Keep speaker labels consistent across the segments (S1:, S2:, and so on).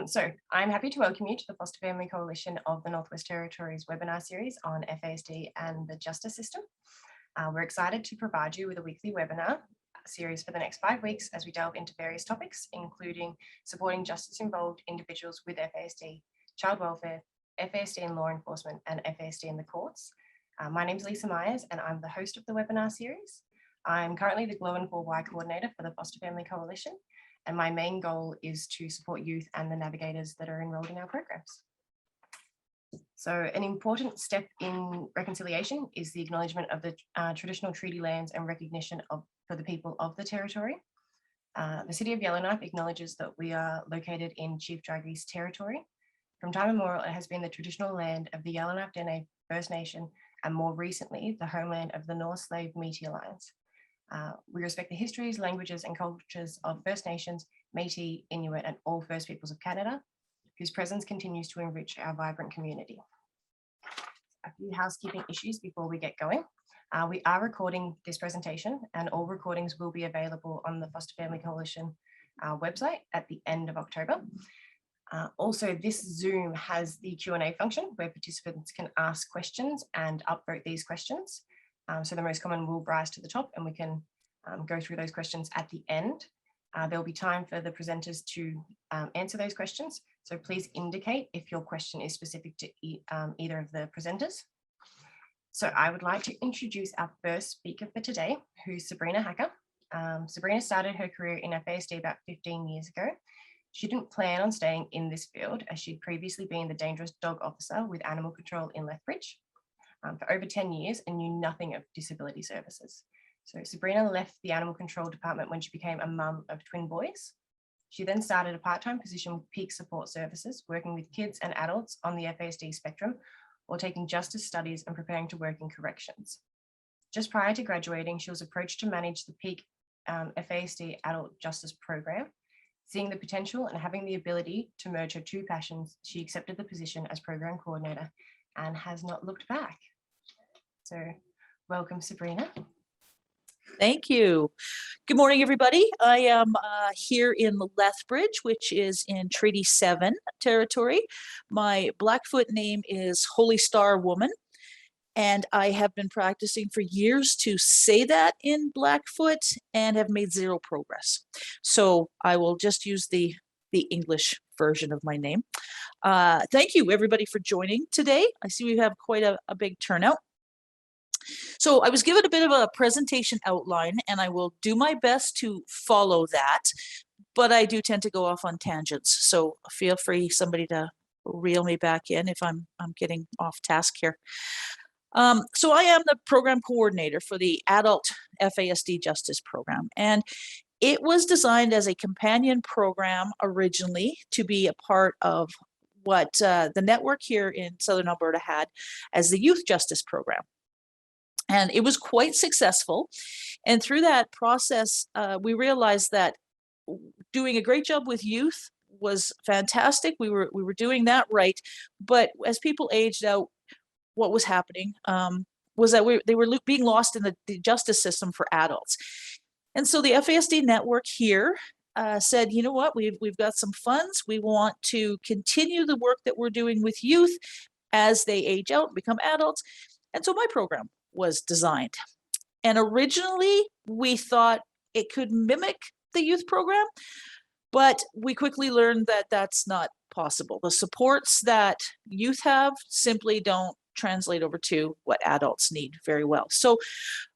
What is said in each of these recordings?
S1: So I'm happy to welcome you to the Foster Family Coalition of the Northwest Territories webinar series on FASD and the justice system. We're excited to provide you with a weekly webinar series for the next 5 weeks as we delve into various topics, including supporting justice-involved individuals with FASD, child welfare, FASD in law enforcement, and FASD in the courts. My name is Lisa Myers, and I'm the host of the webinar series. I'm currently the Glow and 4Y coordinator for the Foster Family Coalition, and my main goal is to support youth and the navigators that are enrolled in our programs. So an important step in reconciliation is the acknowledgement of the traditional treaty lands and recognition for the people of the territory. The City of Yellowknife acknowledges that we are located in Chief Drago's territory. From time immemorial, it has been the traditional land of the Yellowknife Dene First Nation, and more recently, the homeland of the North Slave Métis Alliance. We respect the histories, languages, and cultures of First Nations, Métis, Inuit, and all First Peoples of Canada, whose presence continues to enrich our vibrant community. A few housekeeping issues before we get going. We are recording this presentation, and all recordings will be available on the Foster Family Coalition website at the end of October. Also, this Zoom has the Q&A function where participants can ask questions and upvote these questions. So the most common will rise to the top, and we can go through those questions at the end. There'll be time for the presenters to answer those questions. So please indicate if your question is specific to either of the presenters. So I would like to introduce our first speaker for today, who's Sabrina Hacker. Sabrina started her career in FASD about 15 years ago. She didn't plan on staying in this field, as she'd previously been the dangerous dog officer with animal control in Lethbridge for over 10 years and knew nothing of disability services. So Sabrina left the animal control department when she became a mum of twin boys. She then started a part-time position with Peak Support Services, working with kids and adults on the FASD spectrum, while taking justice studies and preparing to work in corrections. Just prior to graduating, she was approached to manage the Peak FASD Adult Justice Program. Seeing the potential and having the ability to merge her two passions, she accepted the position as program coordinator and has not looked back. So welcome, Sabrina.
S2: Thank you. Good morning, everybody. I am here in Lethbridge, which is in Treaty 7 territory. My Blackfoot name is Holy Star Woman, and I have been practicing for years to say that in Blackfoot and have made zero progress. So I will just use the English version of my name. Thank you, everybody, for joining today. I see we have quite a big turnout. So I was given a bit of a presentation outline, and I will do my best to follow that, but I do tend to go off on tangents. So feel free, somebody, to reel me back in if I'm getting off task here. So I am the program coordinator for the Adult FASD Justice Program, and it was designed as a companion program originally to be a part of what the network here in Southern Alberta had as the Youth Justice Program. And it was quite successful. And through that process, we realized that doing a great job with youth was fantastic. We were doing that right. But as people aged out, what was happening was that they were being lost in the justice system for adults. And so the FASD network here said, you know what, we've got some funds. We want to continue the work that we're doing with youth as they age out and become adults. And so my program was designed. And originally we thought it could mimic the youth program, but we quickly learned that that's not possible. The supports that youth have simply don't translate over to what adults need very well. So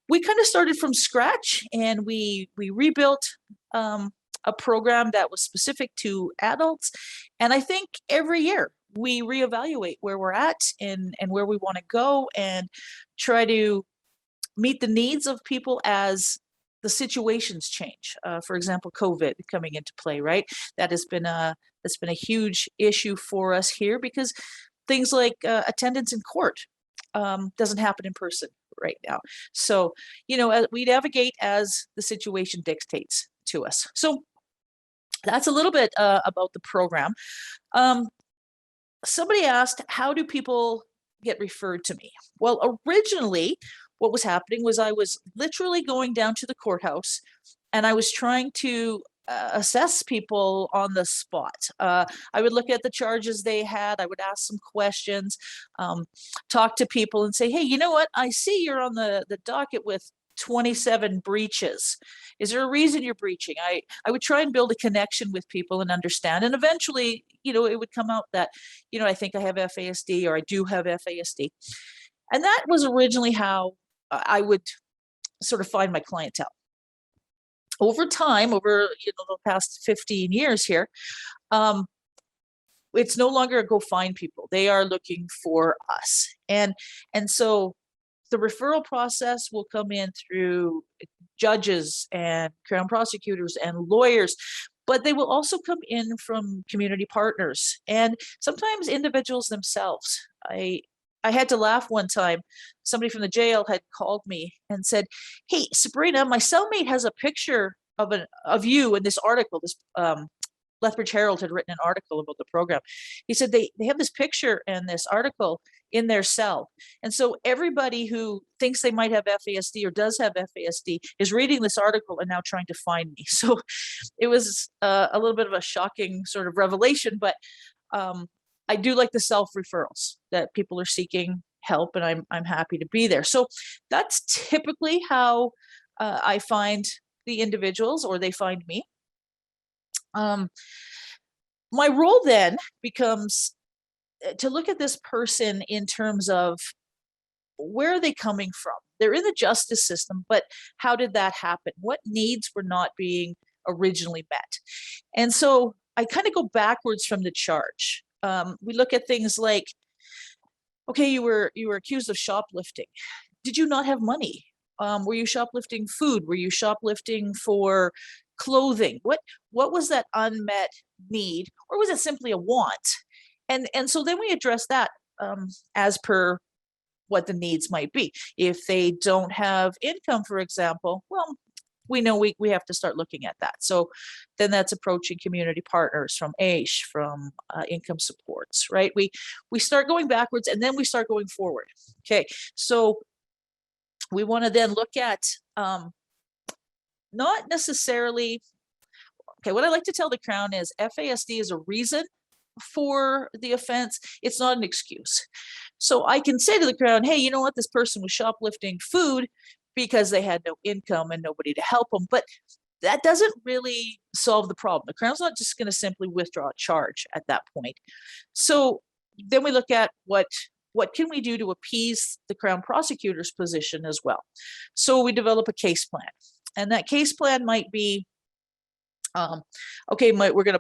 S2: we kind of started from scratch, and we rebuilt a program that was specific to adults. And I think every year we reevaluate where we're at and where we want to go, and try to meet the needs of people as the situations change. For example, COVID coming into play, right? That's been a huge issue for us here, because things like attendance in court doesn't happen in person right now. So, you know, we navigate as the situation dictates to us. So that's a little bit about the program. Somebody asked, how do people get referred to me? Well, originally, what was happening was I was literally going down to the courthouse, and I was trying to assess people on the spot. I would look at the charges they had. I would ask some questions, talk to people and say, hey, you know what? I see you're on the docket with 27 breaches. Is there a reason you're breaching? I would try and build a connection with people and understand. And eventually, it would come out that, I think I have FASD or I do have FASD. And that was originally how I would sort of find my clientele. Over time, over the past 15 years here, it's no longer a go find people. They are looking for us. And so the referral process will come in through judges and Crown prosecutors and lawyers, but they will also come in from community partners and sometimes individuals themselves. I had to laugh one time. Somebody from the jail had called me and said, hey, Sabrina, my cellmate has a picture of you in this article. This Lethbridge Herald had written an article about the program. He said they have this picture and this article in their cell. And so everybody who thinks they might have FASD or does have FASD is reading this article and now trying to find me. So it was a little bit of a shocking sort of revelation, but I do like the self-referrals that people are seeking help, and I'm happy to be there. So that's typically how I find the individuals, or they find me. My role then becomes to look at this person in terms of where are they coming from? They're in the justice system, but how did that happen? What needs were not being originally met? And so I kind of go backwards from the charge. We look at things like, okay, you were accused of shoplifting. Did you not have money? Were you shoplifting food? Were you shoplifting for clothing? What was that unmet need, or was it simply a want? And so then we address that as per what the needs might be. If they don't have income, for example, well, we know we have to start looking at that. So then that's approaching community partners from AISH, from income supports, right? We start going backwards and then we start going forward. Okay, so we want to then look at not necessarily, okay, what I like to tell the Crown is FASD is a reason for the offense. It's not an excuse. So I can say to the Crown, hey, you know what? This person was shoplifting food because they had no income and nobody to help them. But that doesn't really solve the problem. The Crown's not just going to simply withdraw a charge at that point. So then we look at what can we do to appease the Crown prosecutor's position as well. So we develop a case plan, and that case plan might be, okay, we're gonna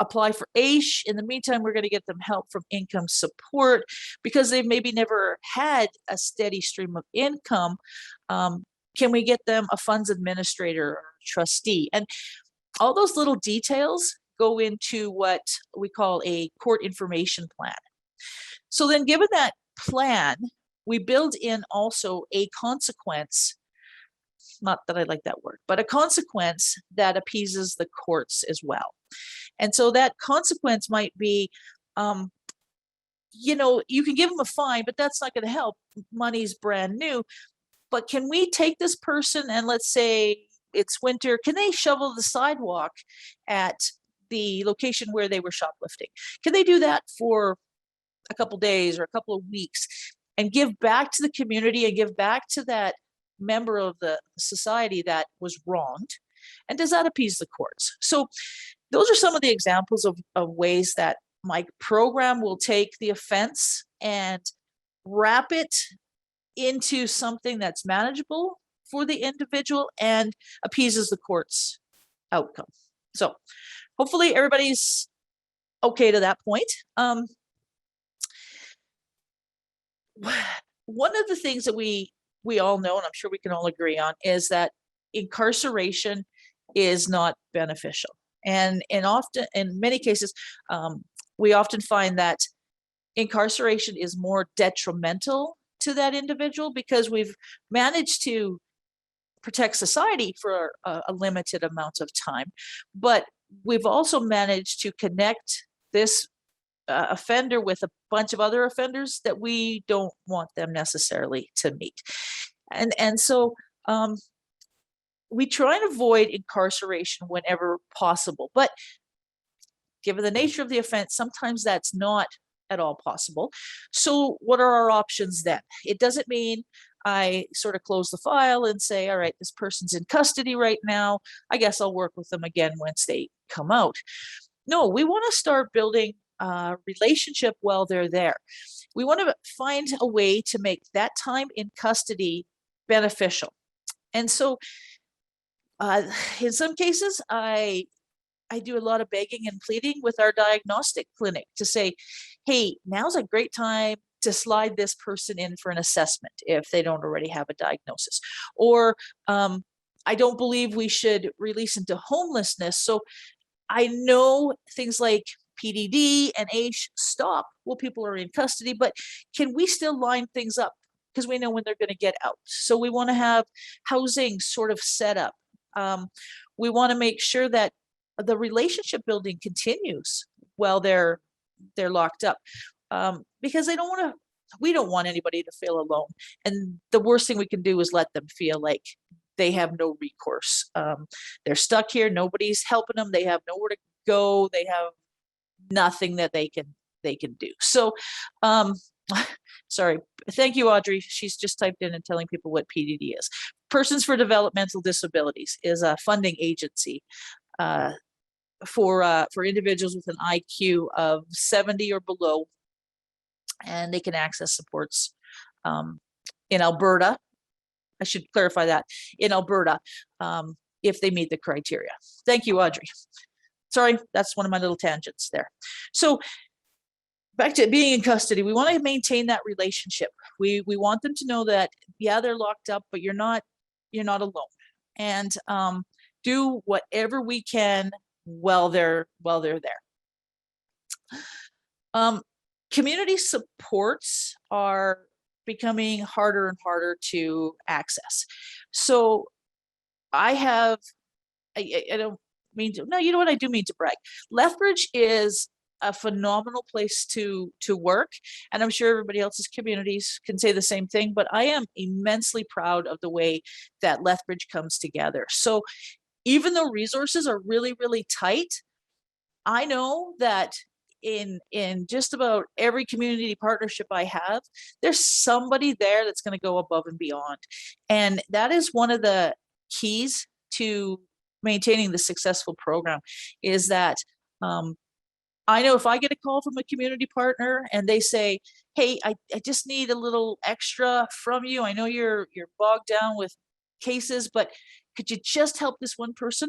S2: apply for AISH. In the meantime, we're going to get them help from income support because they've maybe never had a steady stream of income. Can we get them a funds administrator or trustee? And all those little details go into what we call a court information plan. So then given that plan, we build in also a consequence, not that I like that word, but a consequence that appeases the courts as well. And so that consequence might be, you can give them a fine, but that's not going to help. Money's brand new. But can we take this person and let's say it's winter, can they shovel the sidewalk at the location where they were shoplifting? Can they do that for a couple days or a couple of weeks and give back to the community and give back to that member of the society that was wronged? And does that appease the courts? So those are some of the examples of ways that my program will take the offense and wrap it into something that's manageable for the individual and appeases the court's outcome. So hopefully everybody's okay to that point. One of the things that we all know, and I'm sure we can all agree on, is that incarceration is not beneficial. And often, in many cases, we often find that incarceration is more detrimental to that individual because we've managed to protect society for a limited amount of time, but we've also managed to connect this offender with a bunch of other offenders that we don't want them necessarily to meet. And so we try and avoid incarceration whenever possible, but given the nature of the offense, sometimes that's not at all possible. So what are our options then? It doesn't mean I sort of close the file and say, all right, this person's in custody right now. I guess I'll work with them again once they come out. No, we want to start building a relationship while they're there. We want to find a way to make that time in custody beneficial. And so in some cases, I do a lot of begging and pleading with our diagnostic clinic to say, hey, now's a great time to slide this person in for an assessment if they don't already have a diagnosis. Or I don't believe we should release into homelessness. So I know things like PDD and AISH stop while people are in custody, but can we still line things up? Because we know when they're going to get out. So we want to have housing sort of set up. We want to make sure that the relationship building continues while they're locked up, because we don't want anybody to feel alone. And the worst thing we can do is let them feel like they have no recourse. They're stuck here. Nobody's helping them. They have nowhere to go. They have nothing that they can do. So, sorry. Thank you, Audrey. She's just typed in and telling people what PDD is. Persons for Developmental Disabilities is a funding agency for individuals with an IQ of 70 or below, and they can access supports in Alberta. I should clarify that, in Alberta, if they meet the criteria. Thank you, Audrey. Sorry, that's one of my little tangents there. So back to being in custody, we want to maintain that relationship. We want them to know that, yeah, they're locked up, but you're not alone. And do whatever we can while they're there. Community supports are becoming harder and harder to access. So I don't mean to, no, you know what, I do mean to brag. Lethbridge is a phenomenal place to work, and I'm sure everybody else's communities can say the same thing, but I am immensely proud of the way that Lethbridge comes together. So even though resources are really, really tight, I know that in just about every community partnership I have, there's somebody there that's going to go above and beyond. And that is one of the keys to maintaining the successful program, is that I know if I get a call from a community partner and they say, hey, I just need a little extra from you. I know you're bogged down with cases, but could you just help this one person?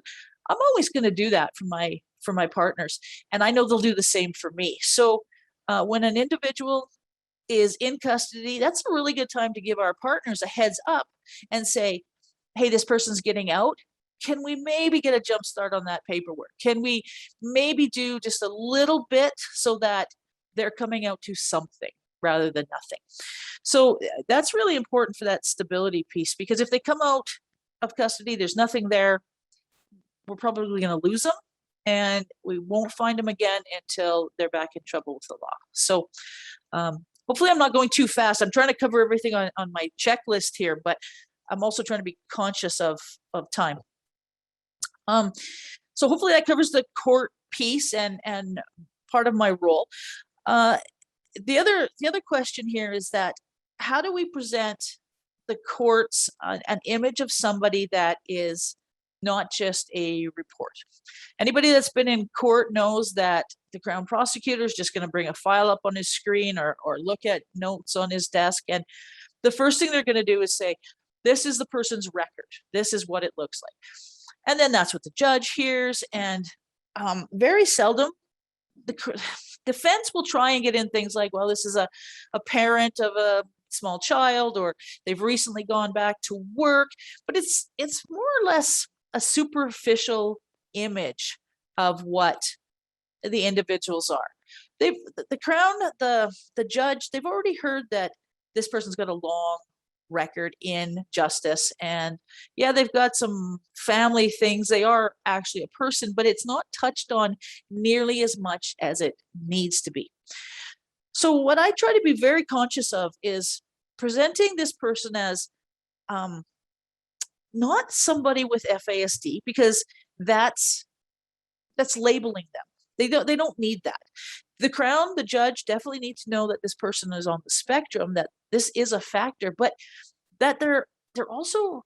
S2: I'm always going to do that for my partners. And I know they'll do the same for me. So when an individual is in custody, that's a really good time to give our partners a heads up and say, hey, this person's getting out. Can we maybe get a jump start on that paperwork? Can we maybe do just a little bit so that they're coming out to something rather than nothing? So that's really important for that stability piece, because if they come out of custody, there's nothing there, we're probably going to lose them, and we won't find them again until they're back in trouble with the law. So hopefully I'm not going too fast. I'm trying to cover everything on my checklist here, but I'm also trying to be conscious of time. So hopefully that covers the court piece and part of my role. The other question here is that, how do we present the courts an image of somebody that is not just a report? Anybody that's been in court knows that the Crown prosecutor is just going to bring a file up on his screen or look at notes on his desk, and the first thing they're going to do is say, this is the person's record, this is what it looks like. And then that's what the judge hears. And very seldom the defense will try and get in things like, well, this is a parent of a small child, or they've recently gone back to work. But it's more or less a superficial image of what the individuals are. The Crown, the judge, they've already heard that this person's got a long record in justice, and yeah, they've got some family things. They are actually a person, but it's not touched on nearly as much as it needs to be. So what I try to be very conscious of is presenting this person as not somebody with FASD, because that's labeling them. They don't need that. The Crown, the judge, definitely need to know that this person is on the spectrum, that this is a factor, but that they're also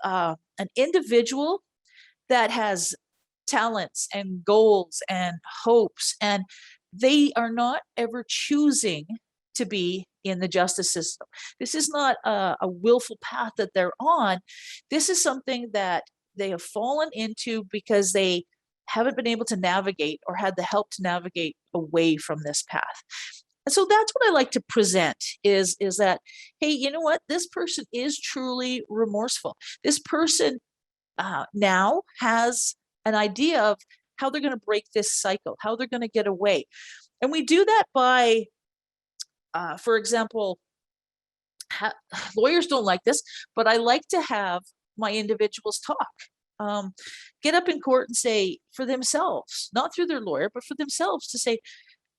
S2: an individual that has talents and goals and hopes, and they are not ever choosing to be in the justice system. This is not a willful path that they're on. This is something that they have fallen into because they haven't been able to navigate or had the help to navigate away from this path. And so that's what I like to present is that, hey, you know what? This person is truly remorseful. This person now has an idea of how they're going to break this cycle, how they're going to get away. And we do that by, for example, lawyers don't like this, but I like to have my individuals talk. Get up in court and say for themselves, not through their lawyer, but for themselves, to say,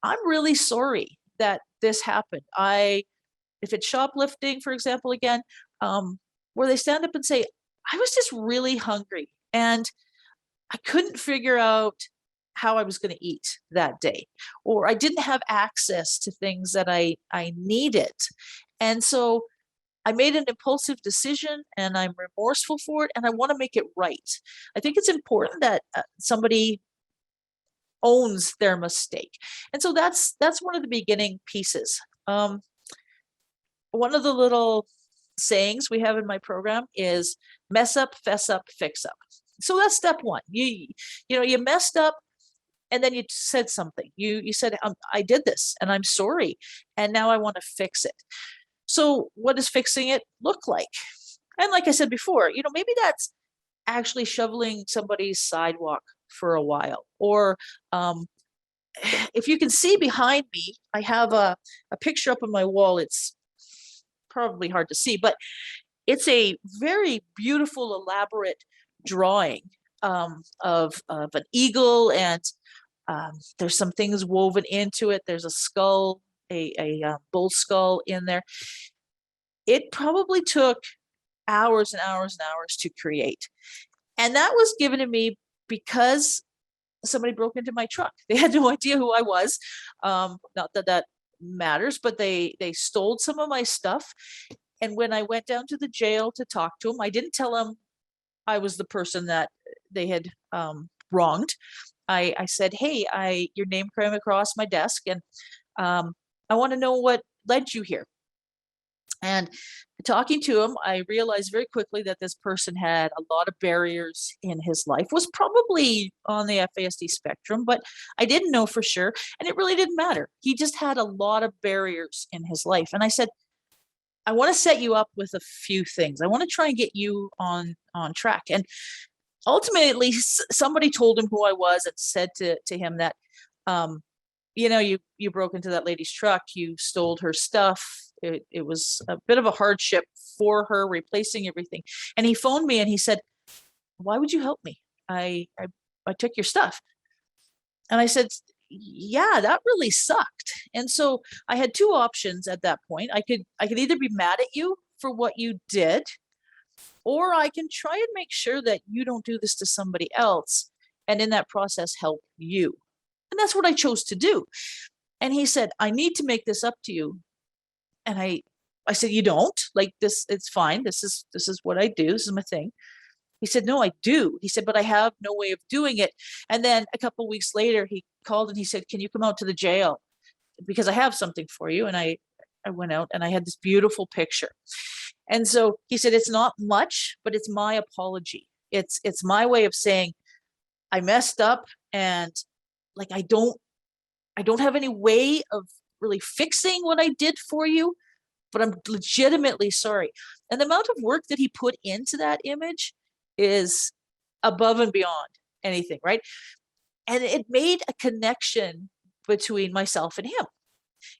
S2: I'm really sorry that this happened. If it's shoplifting, for example, again, where they stand up and say, I was just really hungry and I couldn't figure out how I was going to eat that day, or I didn't have access to things that I needed. And so I made an impulsive decision and I'm remorseful for it and I want to make it right. I think it's important that somebody owns their mistake. And so that's one of the beginning pieces. One of the little sayings we have in my program is mess up, fess up, fix up. So that's step one. You messed up and then you said something. You said, I did this and I'm sorry. And now I want to fix it. So what does fixing it look like? And like I said before, maybe that's actually shoveling somebody's sidewalk for a while. Or if you can see behind me, I have a picture up on my wall. It's probably hard to see, but it's a very beautiful, elaborate drawing of an eagle, and there's some things woven into it. There's a skull, a bull skull in there. It probably took hours and hours and hours to create. And that was given to me because somebody broke into my truck. They had no idea who I was. Not that that matters, but they stole some of my stuff. And when I went down to the jail to talk to them, I didn't tell them I was the person that they had wronged. I said, hey, your name came across my desk and I want to know what led you here. And talking to him, I realized very quickly that this person had a lot of barriers in his life, was probably on the FASD spectrum, but I didn't know for sure. And it really didn't matter. He just had a lot of barriers in his life. And I said, I want to set you up with a few things. I want to try and get you on track. And ultimately, somebody told him who I was and said to him that, you broke into that lady's truck, you stole her stuff. It was a bit of a hardship for her, replacing everything. And he phoned me and he said, why would you help me? I took your stuff. And I said, yeah, that really sucked. And so I had two options at that point. I could either be mad at you for what you did, or I can try and make sure that you don't do this to somebody else, and in that process help you. And that's what I chose to do. And he said, I need to make this up to you. And I said, you don't? Like this, it's fine. This is what I do. This is my thing. He said, no, I do. He said, but I have no way of doing it. And then a couple of weeks later, he called and he said, can you come out to the jail? Because I have something for you. And I went out and I had this beautiful picture. And so he said, it's not much, but it's my apology. It's my way of saying I messed up, and like I don't have any way of really fixing what I did for you, but I'm legitimately sorry. And the amount of work that he put into that image is above and beyond anything, right? And it made a connection between myself and him.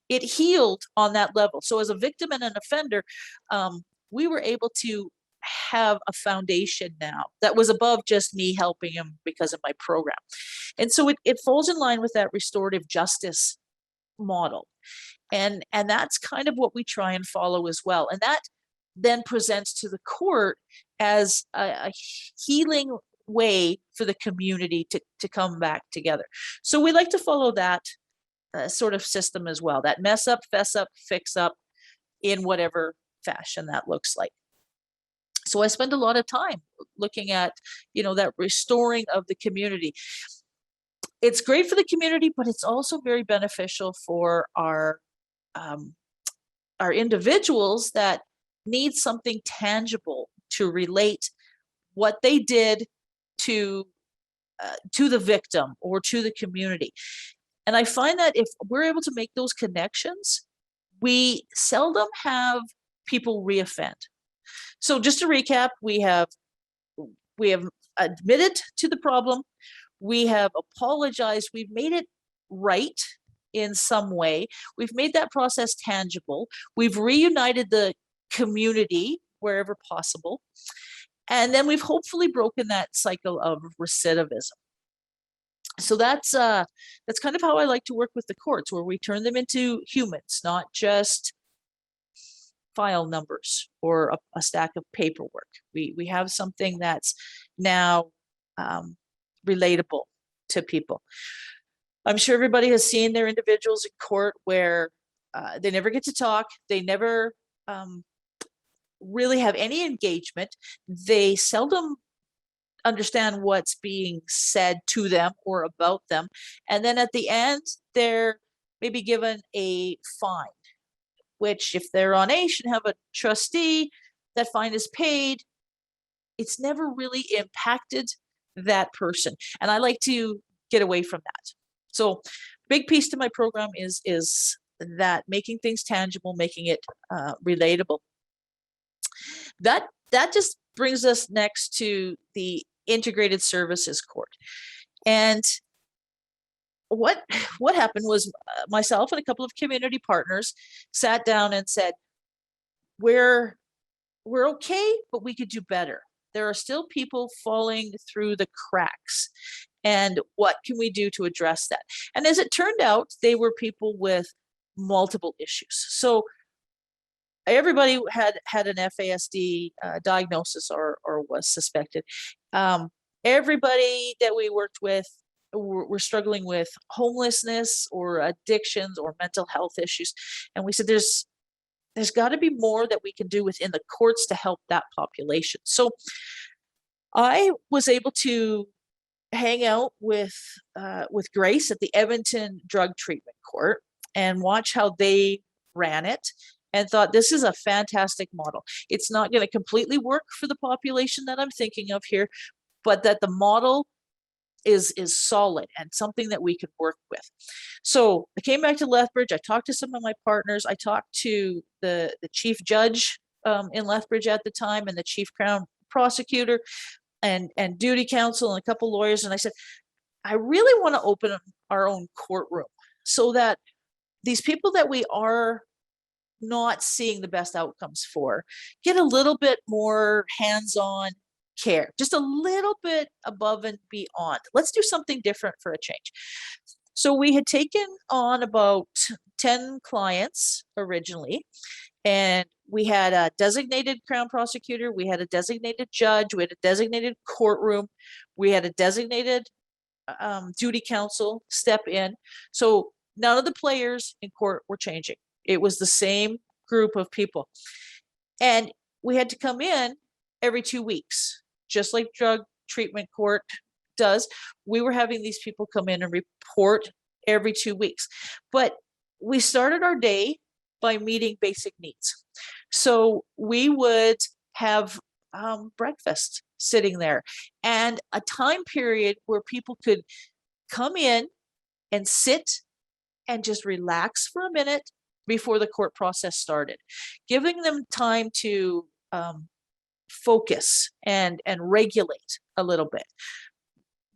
S2: It healed on that level. So as a victim and an offender, we were able to have a foundation now that was above just me helping him because of my program. And so it falls in line with that restorative justice model. And that's kind of what we try and follow as well. And that then presents to the court as a healing way for the community to come back together. So we like to follow that sort of system as well, that mess up, fess up, fix up, in whatever fashion that looks like. So I spend a lot of time looking at, that restoring of the community. It's great for the community, but it's also very beneficial for our individuals that need something tangible to relate what they did to the victim or to the community. And I find that if we're able to make those connections, we seldom have people reoffend. So just to recap, we have admitted to the problem, we have apologized, we've made it right in some way, we've made that process tangible, we've reunited the community wherever possible, and then we've hopefully broken that cycle of recidivism. So that's kind of how I like to work with the courts, where we turn them into humans, not just file numbers or a stack of paperwork. We have something that's now relatable to people. I'm sure everybody has seen their individuals in court where they never get to talk, they never really have any engagement, they seldom understand what's being said to them or about them, and then at the end they're maybe given a fine, which if they're on A should have a trustee, that fine is paid. It's never really impacted that person, and I like to get away from that. So big piece to my program is that making things tangible, making it relatable. That just brings us next to the integrated services court. And what happened was myself and a couple of community partners sat down and said, we're okay, but we could do better. There are still people falling through the cracks. And what can we do to address that? And as it turned out, they were people with multiple issues. So everybody had an FASD diagnosis or was suspected. Everybody that we worked with were struggling with homelessness or addictions or mental health issues. And we said, there's got to be more that we can do within the courts to help that population. So I was able to hang out with Grace at the Edmonton Drug Treatment Court and watch how they ran it, and thought, this is a fantastic model. It's not going to completely work for the population that I'm thinking of here, but that the model is solid and something that we could work with. So I came back to Lethbridge. I talked to some of my partners. I talked to the chief judge in Lethbridge at the time, and the chief crown prosecutor, and duty counsel, and a couple lawyers. And I said, I really want to open our own courtroom so that these people that we are not seeing the best outcomes for get a little bit more hands-on care, just a little bit above and beyond. Let's do something different for a change. So we had taken on about 10 clients originally, and we had a designated crown prosecutor, we had a designated judge, we had a designated courtroom, we had a designated duty counsel step in. So none of the players in court were changing. It was the same group of people. And we had to come in every 2 weeks, just like drug treatment court does. We were having these people come in and report every 2 weeks. But we started our day by meeting basic needs. So we would have breakfast sitting there, and a time period where people could come in and sit and just relax for a minute before the court process started, giving them time to focus and regulate a little bit.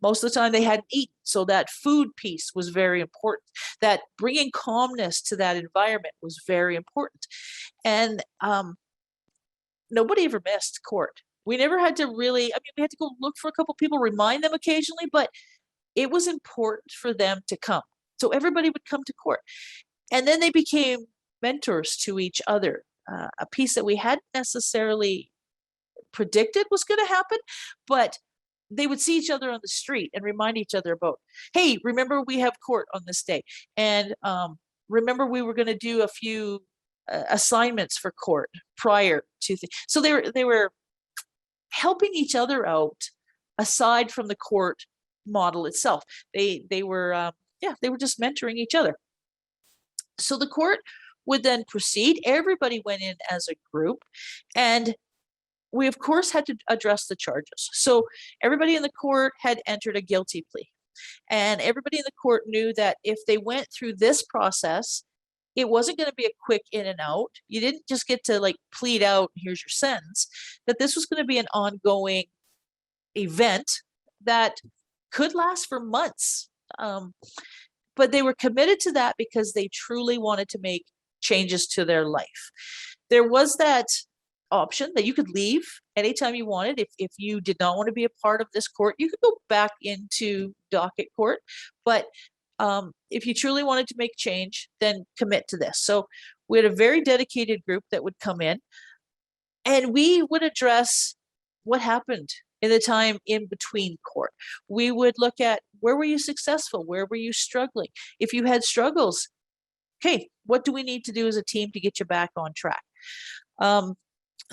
S2: Most of the time they hadn't eaten, so that food piece was very important. That bringing calmness to that environment was very important. And nobody ever missed court. We never had to really, I mean, we had to go look for a couple people, remind them occasionally, but it was important for them to come. So everybody would come to court. And then they became mentors to each other, a piece that we hadn't necessarily predicted was going to happen, but they would see each other on the street and remind each other about, hey, remember we have court on this day, and remember we were going to do a few assignments for court prior to so they were helping each other out aside from the court model itself. They were they were just mentoring each other. So the court would then proceed. Everybody went in as a group, and we of course had to address the charges. So everybody in the court had entered a guilty plea, and everybody in the court knew that if they went through this process, it wasn't going to be a quick in and out. You didn't just get to like plead out, here's your sentence, that this was going to be an ongoing event that could last for months. But they were committed to that because they truly wanted to make changes to their life. There was that option that you could leave anytime you wanted. If you did not want to be a part of this court, you could go back into docket court. But if you truly wanted to make change, then commit to this. So we had a very dedicated group that would come in, and we would address what happened in the time in between court. We would look at, where were you successful? Where were you struggling? If you had struggles, okay, what do we need to do as a team to get you back on track?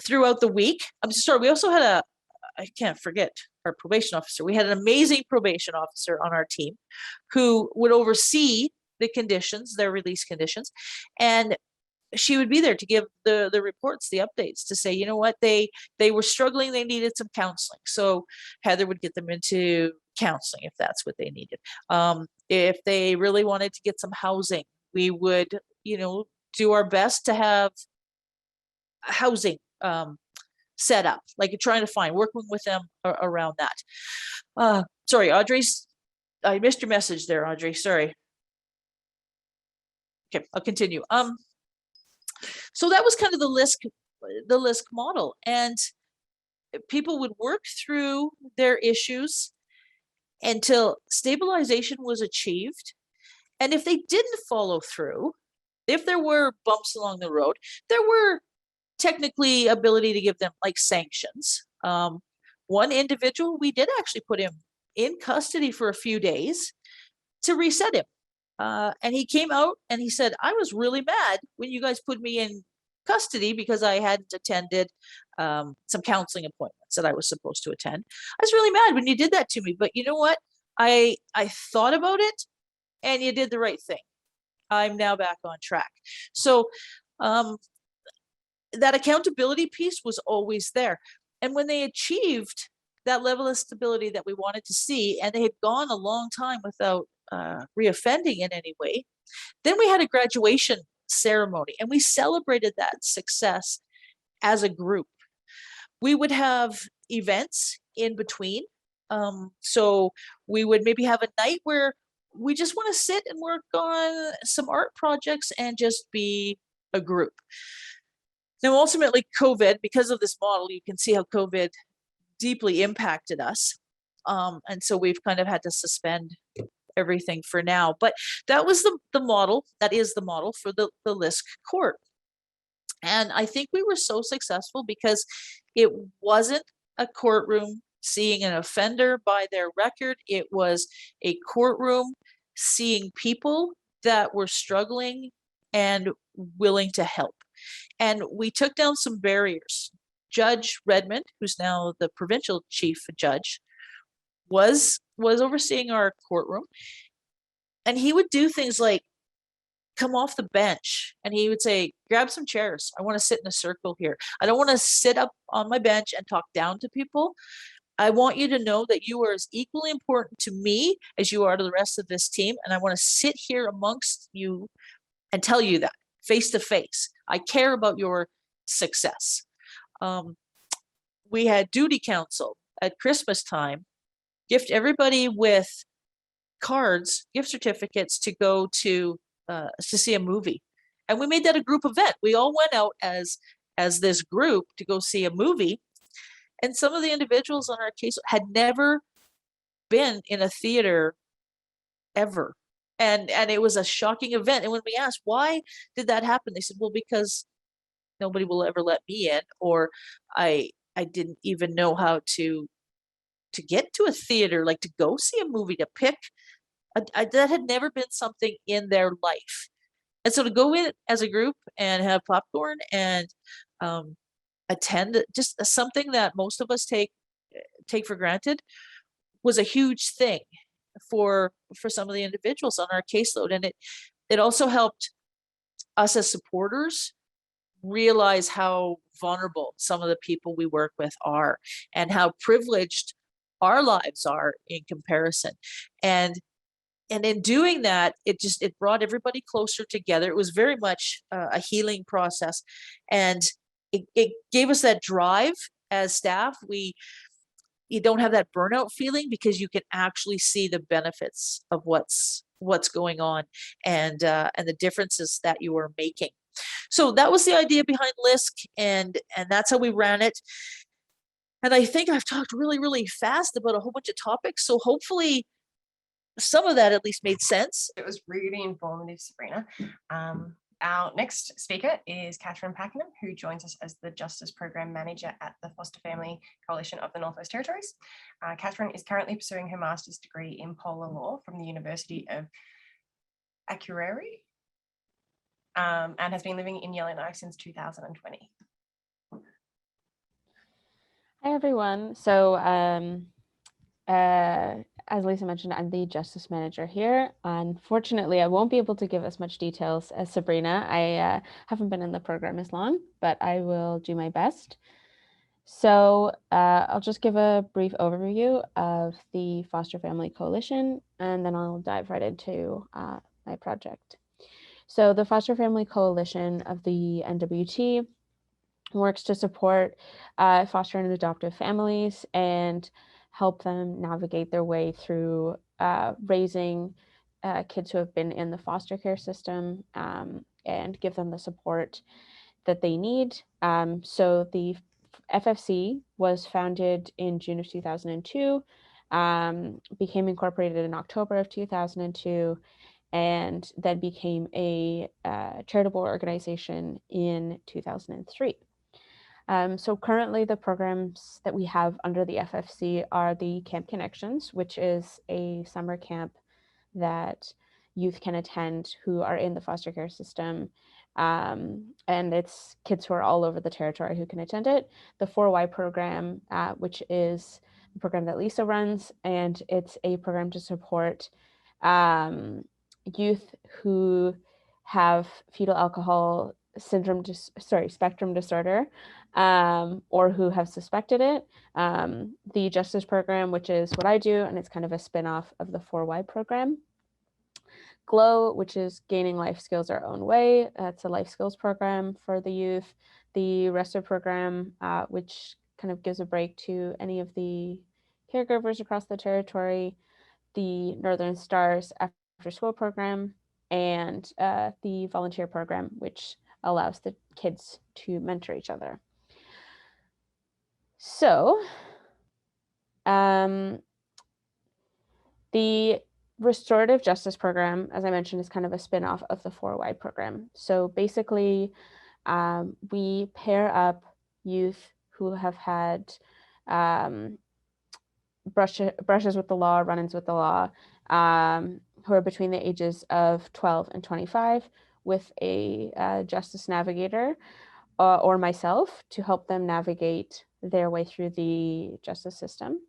S2: Throughout the week, we also had I can't forget our probation officer. We had an amazing probation officer on our team who would oversee the conditions, their release conditions, and she would be there to give the reports, the updates, to say, you know what, they were struggling, they needed some counseling. So Heather would get them into counseling if that's what they needed. If they really wanted to get some housing, we would, do our best to have housing set up, like trying to working with them around that. Sorry, Audrey's, I missed your message there, Audrey, sorry. Okay, I'll continue. So that was kind of the LISC model, and people would work through their issues until stabilization was achieved. And if they didn't follow through, if there were bumps along the road, there were technically ability to give them like sanctions. One individual, we did actually put him in custody for a few days to reset him. And he came out and he said, I was really mad when you guys put me in custody because I hadn't attended some counseling appointments that I was supposed to attend. I was really mad when you did that to me, but you know what? I thought about it, and you did the right thing. I'm now back on track. So that accountability piece was always there. And when they achieved that level of stability that we wanted to see, and they had gone a long time without reoffending in any way, then we had a graduation ceremony, and we celebrated that success as a group. We would have events in between. So we would maybe have a night where we just want to sit and work on some art projects and just be a group. Now, ultimately, COVID, because of this model, you can see how COVID deeply impacted us. And so we've kind of had to suspend everything for now. But that was the model, that is the model for the LISC court. And I think we were so successful because it wasn't a courtroom seeing an offender by their record. It was a courtroom seeing people that were struggling and willing to help. And we took down some barriers. Judge Redmond, who's now the provincial chief judge, was overseeing our courtroom. And he would do things like come off the bench and he would say, grab some chairs. I want to sit in a circle here. I don't want to sit up on my bench and talk down to people. I want you to know that you are as equally important to me as you are to the rest of this team. And I want to sit here amongst you and tell you that face to face. I care about your success. We had duty council at Christmas time, gift everybody with cards, gift certificates to go to see a movie. And we made that a group event. We all went out as this group to go see a movie. And some of the individuals on our case had never been in a theater ever. And it was a shocking event. And when we asked, why did that happen? They said, well, because nobody will ever let me in, or I I didn't even know how to get to a theater, like to go see a movie, to pick that had never been something in their life. And so to go in as a group and have popcorn and um, attend just something that most of us take for granted was a huge thing for some of the individuals on our caseload. And it also helped us as supporters realize how vulnerable some of the people we work with are and how privileged our lives are in comparison. And in doing that, it brought everybody closer together. It was very much a healing process, and it gave us that drive as staff. You don't have that burnout feeling because you can actually see the benefits of what's going on, and the differences that you are making. So that was the idea behind LISC, and that's how we ran it. And I think I've talked really, really fast about a whole bunch of topics. So hopefully some of that at least made sense.
S1: It was really informative, Sabrina. Our next speaker is Catherine Pakenham, who joins us as the Justice Program Manager at the Foster Family Coalition of the Northwest Territories. Catherine is currently pursuing her master's degree in polar law from the University of Akureyri, and has been living in Yellowknife since 2020.
S3: Hi, everyone. So as Lisa mentioned, I'm the Justice Manager here. Unfortunately, I won't be able to give as much details as Sabrina. I haven't been in the program as long, but I will do my best. So I'll just give a brief overview of the Foster Family Coalition, and then I'll dive right into my project. So the Foster Family Coalition of the NWT works to support foster and adoptive families and help them navigate their way through raising kids who have been in the foster care system, and give them the support that they need. So the FFC was founded in June of 2002, became incorporated in October of 2002, and then became a charitable organization in 2003. So currently the programs that we have under the FFC are the Camp Connections, which is a summer camp that youth can attend who are in the foster care system. And it's kids who are all over the territory who can attend it. The 4Y program, which is the program that Lisa runs, and it's a program to support youth who have fetal alcohol spectrum disorder, or who have suspected it. The Justice Program, which is what I do, and it's kind of a spin-off of the 4Y program. GLOW, which is Gaining Life Skills Our Own Way. That's a life skills program for the youth. The RESTO program, which kind of gives a break to any of the caregivers across the territory. The Northern Stars After School program, and the volunteer program, which allows the kids to mentor each other. So the restorative justice program, as I mentioned, is kind of a spin-off of the 4Y program. So basically, we pair up youth who have had brushes with the law, run-ins with the law, who are between the ages of 12 and 25 with a justice navigator or myself to help them navigate their way through the justice system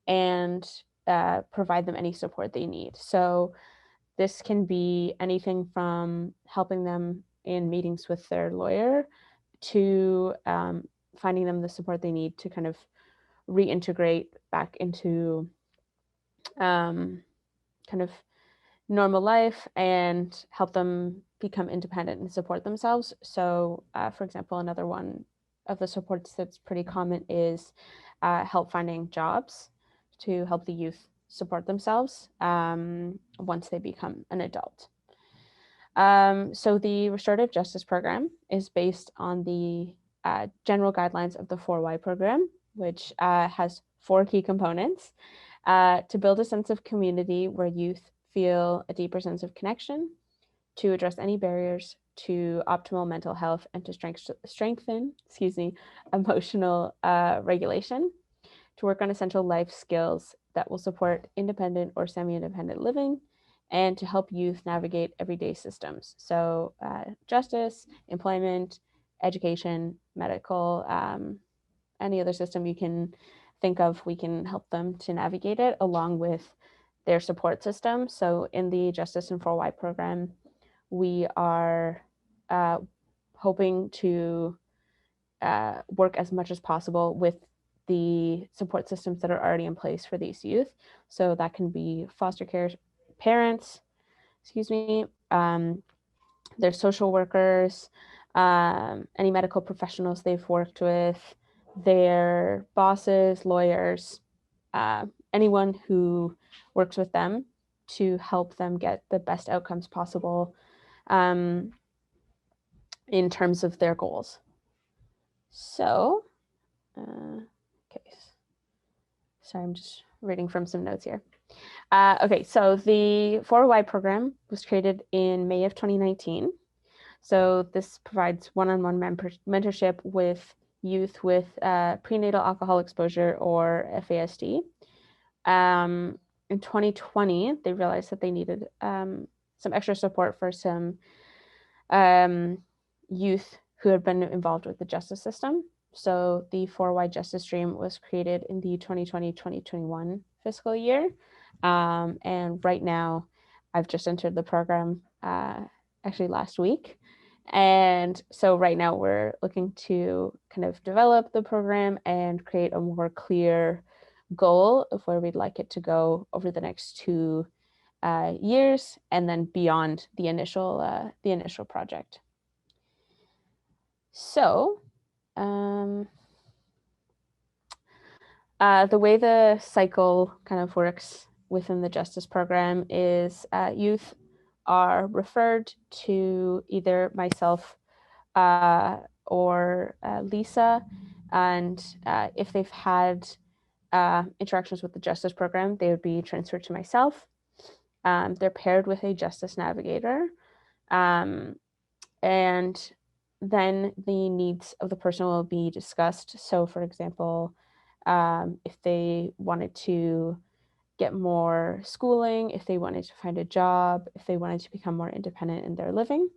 S3: and provide them any support they need. So this can be anything from helping them in meetings with their lawyer to finding them the support they need to kind of reintegrate back into kind of normal life and help them become independent and support themselves. So, for example, another one of the supports that's pretty common is help finding jobs to help the youth support themselves once they become an adult. So the Restorative Justice Program is based on the general guidelines of the 4Y program, which has 4 key components: to build a sense of community where youth feel a deeper sense of connection, to address any barriers to optimal mental health and to strengthen, emotional regulation, to work on essential life skills that will support independent or semi-independent living, and to help youth navigate everyday systems. So justice, employment, education, medical, any other system you can think of, we can help them to navigate it along with their support system. So in the Justice and 4Y program, we are hoping to work as much as possible with the support systems that are already in place for these youth. So that can be foster care parents, their social workers, any medical professionals they've worked with, their bosses, lawyers, anyone who works with them to help them get the best outcomes possible in terms of their goals. So, okay, sorry, I'm just reading from some notes here. Okay, so the 4Y program was created in May of 2019. So this provides one-on-one mentorship with youth with prenatal alcohol exposure or FASD. In 2020, they realized that they needed some extra support for some youth who had been involved with the justice system. So the 4Y Justice Stream was created in the 2020-2021 fiscal year. And right now, I've just entered the program actually last week. And so right now we're looking to kind of develop the program and create a more clear goal of where we'd like it to go over the next 2 years and then beyond the initial project. So the way the cycle kind of works within the justice program is youth are referred to either myself or Lisa, and if they've had interactions with the justice program, they would be transferred to myself. They're paired with a justice navigator, and then the needs of the person will be discussed. So for example, if they wanted to get more schooling, if they wanted to find a job, if they wanted to become more independent in their living.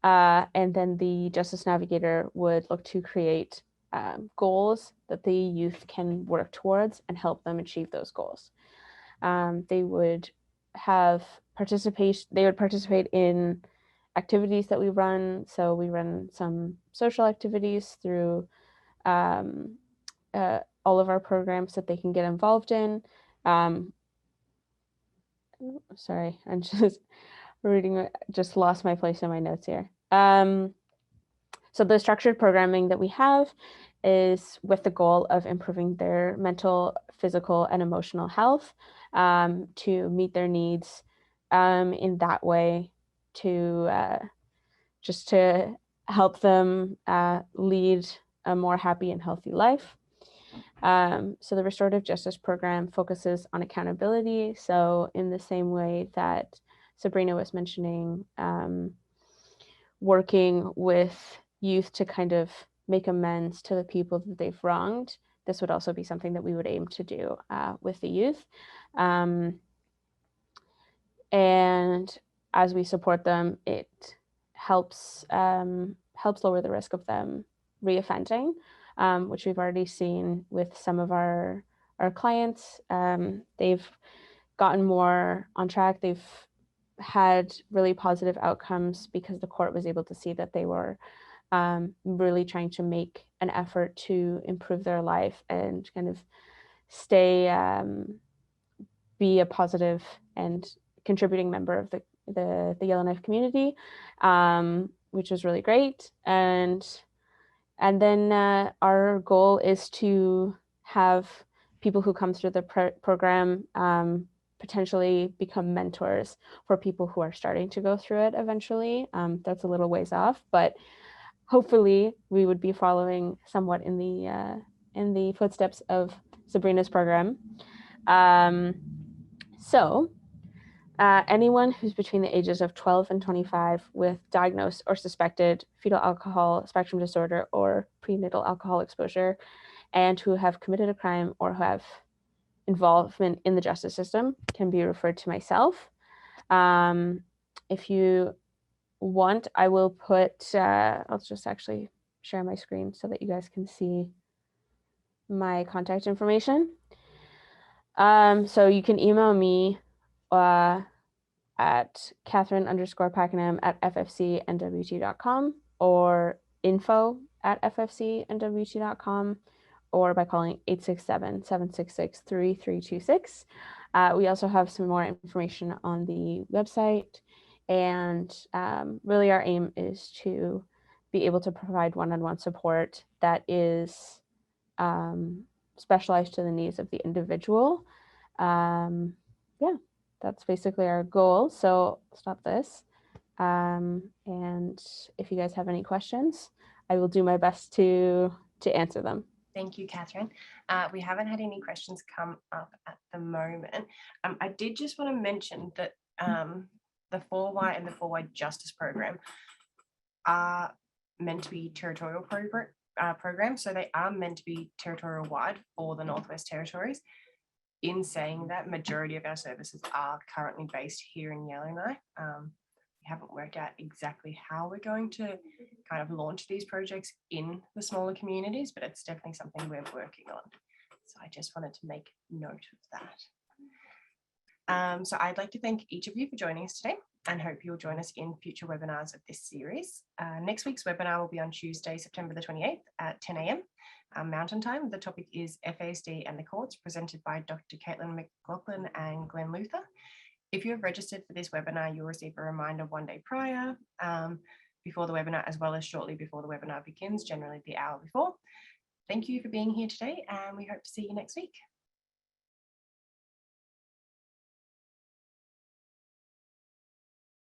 S3: And then the Justice Navigator would look to create goals that the youth can work towards and help them achieve those goals. They would participate in activities that we run. So we run some social activities through all of our programs that they can get involved in. Sorry, I'm just reading, just lost my place in my notes here. So the structured programming that we have is with the goal of improving their mental, physical, and emotional health to meet their needs in that way, to just to help them lead a more happy and healthy life. So the restorative justice program focuses on accountability. So in the same way that Sabrina was mentioning, working with youth to kind of make amends to the people that they've wronged, this would also be something that we would aim to do with the youth. And as we support them, it helps lower the risk of them reoffending, which we've already seen with some of our clients. They've gotten more on track. They've had really positive outcomes because the court was able to see that they were really trying to make an effort to improve their life and kind of be a positive and contributing member of the Yellowknife community, which was really great. And then our goal is to have people who come through the program potentially become mentors for people who are starting to go through it eventually. That's a little ways off, but hopefully we would be following somewhat in the footsteps of Sabrina's program. So anyone who's between the ages of 12 and 25 with diagnosed or suspected fetal alcohol spectrum disorder or prenatal alcohol exposure, and who have committed a crime or who have involvement in the justice system can be referred to myself. If you want, I will put, I'll just actually share my screen so that you guys can see my contact information. So you can email me at Catherine_Pakenham@ffcnwt.com or info@ffcnwt.com, or by calling 867-766-3326. We also have some more information on the website, and really our aim is to be able to provide one-on-one support that is specialized to the needs of the individual. Yeah, that's basically our goal. So stop this. And if you guys have any questions, I will do my best to answer them.
S1: Thank you, Catherine. We haven't had any questions come up at the moment. I did just want to mention that the 4Y and the 4Y Justice Program are meant to be territorial programs, so they are meant to be territorial wide for the Northwest Territories. In saying that, majority of our services are currently based here in Yellowknife. We haven't worked out exactly how we're going to kind of launch these projects in the smaller communities, but it's definitely something we're working on. So I just wanted to make note of that. So I'd like to thank each of you for joining us today and hope you'll join us in future webinars of this series. Next week's webinar will be on Tuesday, September the 28th at 10 a.m. Mountain Time. The topic is FASD and the courts, presented by Dr. Caitlin McLaughlin and Glenn Luther. If you have registered for this webinar, you'll receive a reminder one day prior, before the webinar, as well as shortly before the webinar begins, generally the hour before. Thank you for being here today, and we hope to see you next week.